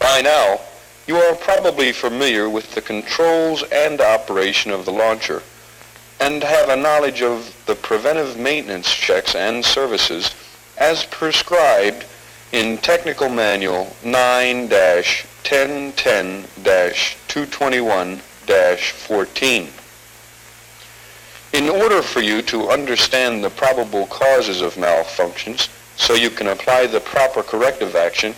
By now, you are probably familiar with the controls and operation of the launcher, and have a knowledge of the preventive maintenance checks and services as prescribed in Technical Manual 9-1010-221-14. In order for you to understand the probable causes of malfunctions so you can apply the proper corrective action,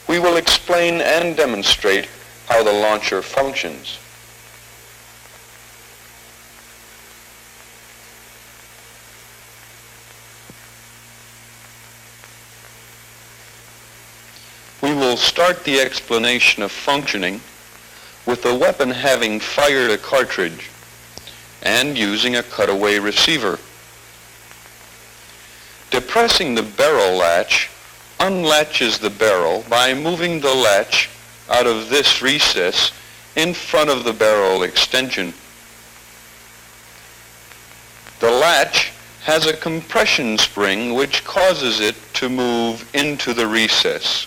we will explain and demonstrate how the launcher functions. We will start the explanation of functioning with the weapon having fired a cartridge and using a cutaway receiver. Depressing the barrel latch unlatches the barrel by moving the latch out of this recess in front of the barrel extension. The latch has a compression spring which causes it to move into the recess.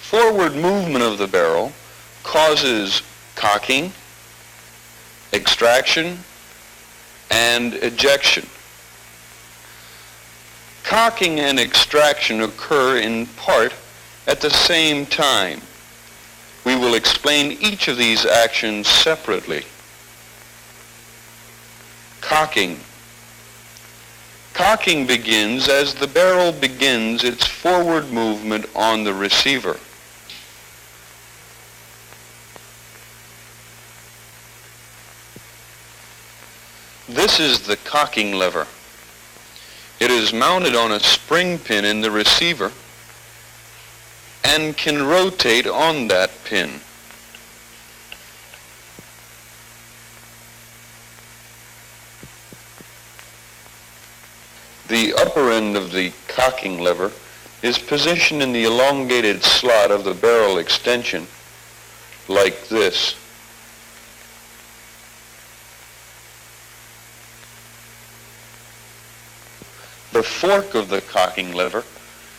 Forward movement of the barrel causes cocking, extraction, and ejection. Cocking and extraction occur in part at the same time. We will explain each of these actions separately. Cocking. Cocking begins as the barrel begins its forward movement on the receiver. This is the cocking lever. It is mounted on a spring pin in the receiver and can rotate on that pin. The upper end of the cocking lever is positioned in the elongated slot of the barrel extension, like this. The fork of the cocking lever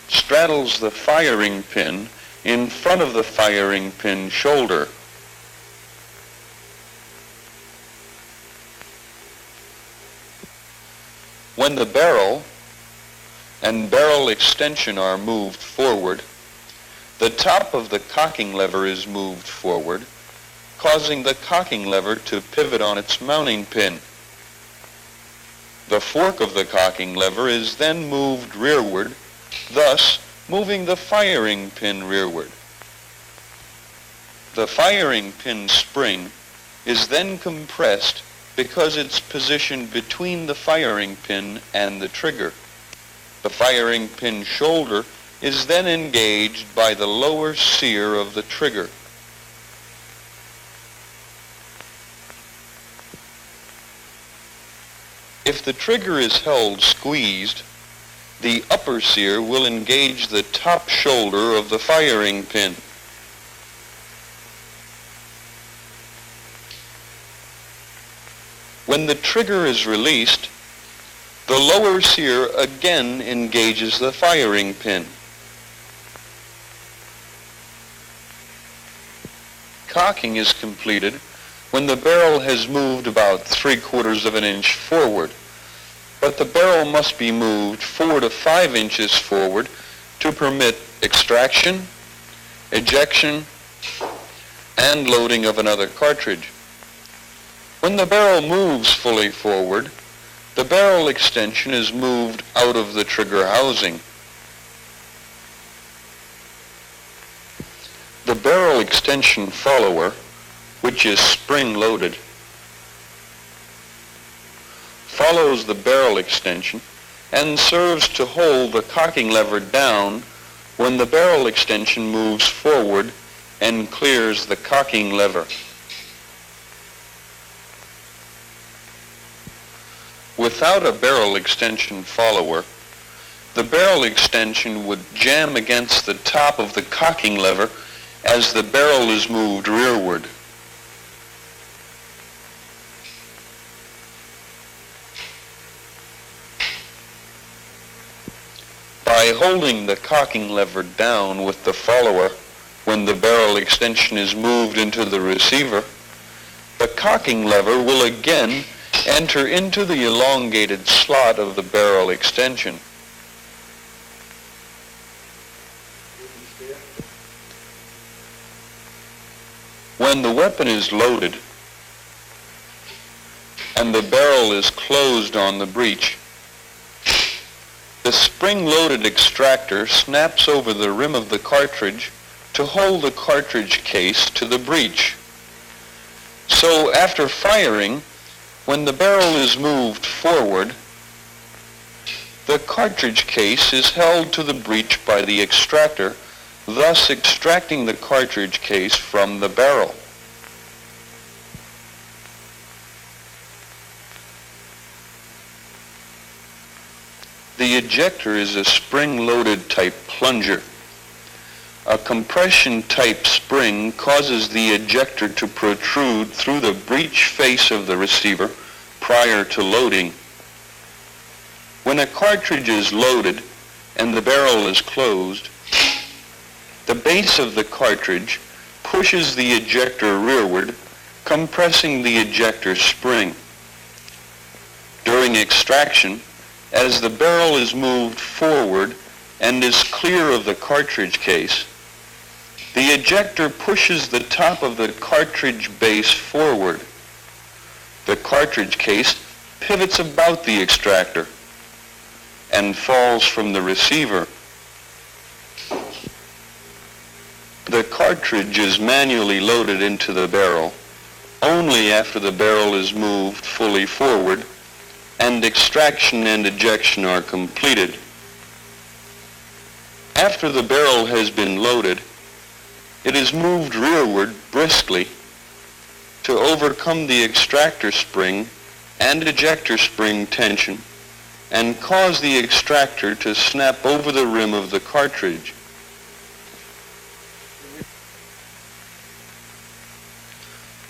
straddles the firing pin in front of the firing pin shoulder. When the barrel and barrel extension are moved forward, the top of the cocking lever is moved forward, causing the cocking lever to pivot on its mounting pin. The fork of the cocking lever is then moved rearward, thus moving the firing pin rearward. The firing pin spring is then compressed because it's positioned between the firing pin and the trigger. The firing pin shoulder is then engaged by the lower sear of the trigger. If the trigger is held squeezed, the upper sear will engage the top shoulder of the firing pin. When the trigger is released, the lower sear again engages the firing pin. Cocking is completed when the barrel has moved about 3/4 of an inch forward, but the barrel must be moved 4 to 5 inches forward to permit extraction, ejection, and loading of another cartridge. When the barrel moves fully forward, the barrel extension is moved out of the trigger housing. The barrel extension follower, which is spring-loaded, follows the barrel extension and serves to hold the cocking lever down when the barrel extension moves forward and clears the cocking lever. Without a barrel extension follower, the barrel extension would jam against the top of the cocking lever as the barrel is moved rearward. By By holding the cocking lever down with the follower when the barrel extension is moved into the receiver, the cocking lever will again enter into the elongated slot of the barrel extension. When the weapon is loaded and the barrel is closed on the breech, the spring-loaded extractor snaps over the rim of the cartridge to hold the cartridge case to the breech. So after firing, when the barrel is moved forward, the cartridge case is held to the breech by the extractor, thus extracting the cartridge case from the barrel. The ejector is a spring-loaded type plunger. A compression-type spring causes the ejector to protrude through the breech face of the receiver prior to loading. When a cartridge is loaded and the barrel is closed, the base of the cartridge pushes the ejector rearward, compressing the ejector spring. During extraction, as the barrel is moved forward and is clear of the cartridge case, the ejector pushes the top of the cartridge base forward. The cartridge case pivots about the extractor and falls from the receiver. The cartridge is manually loaded into the barrel only after the barrel is moved fully forward and extraction and ejection are completed. After the barrel has been loaded, it is moved rearward briskly to overcome the extractor spring and ejector spring tension and cause the extractor to snap over the rim of the cartridge.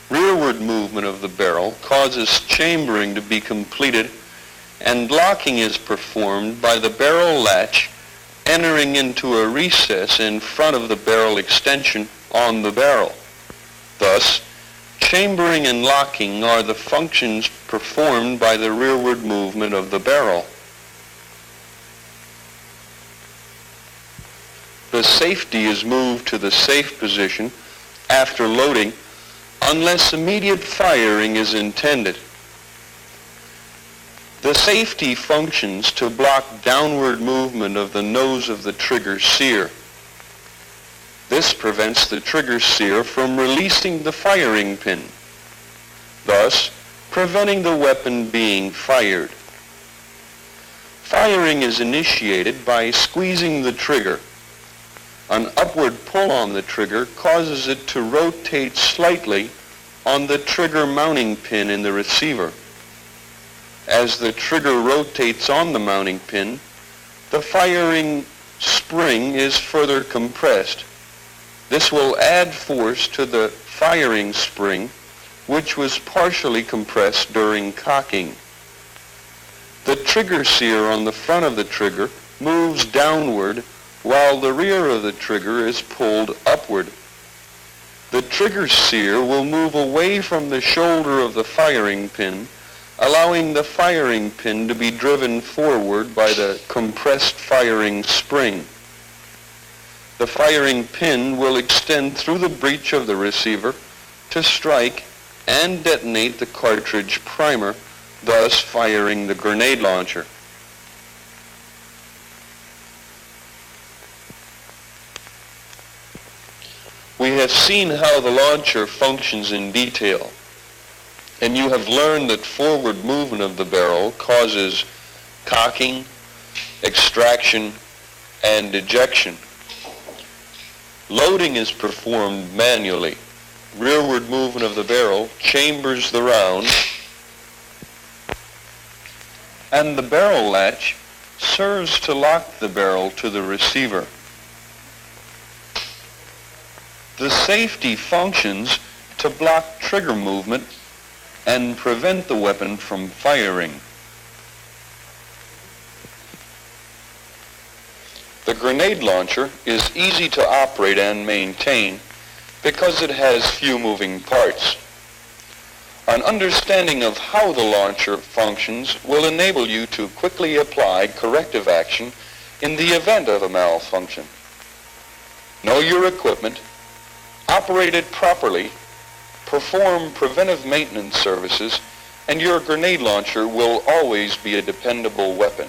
Rearward movement of the barrel causes chambering to be completed, and locking is performed by the barrel latch entering into a recess in front of the barrel extension on the barrel. Thus, chambering and locking are the functions performed by the rearward movement of the barrel. The safety is moved to the safe position after loading unless immediate firing is intended. The safety functions to block downward movement of the nose of the trigger sear. This prevents the trigger sear from releasing the firing pin, thus preventing the weapon being fired. Firing is initiated by squeezing the trigger. An upward pull on the trigger causes it to rotate slightly on the trigger mounting pin in the receiver. As the trigger rotates on the mounting pin, the firing spring is further compressed. This will add force to the firing spring, which was partially compressed during cocking. The trigger sear on the front of the trigger moves downward while the rear of the trigger is pulled upward. The trigger sear will move away from the shoulder of the firing pin, allowing the firing pin to be driven forward by the compressed firing spring. The firing pin will extend through the breech of the receiver to strike and detonate the cartridge primer, thus firing the grenade launcher. We have seen how the launcher functions in detail, and you have learned that forward movement of the barrel causes cocking, extraction, and ejection. Loading is performed manually. Rearward movement of the barrel chambers the round, and the barrel latch serves to lock the barrel to the receiver. The safety functions to block trigger movement and prevent the weapon from firing. The grenade launcher is easy to operate and maintain because it has few moving parts. An understanding of how the launcher functions will enable you to quickly apply corrective action in the event of a malfunction. Know your equipment, operate it properly, perform preventive maintenance services, and your grenade launcher will always be a dependable weapon.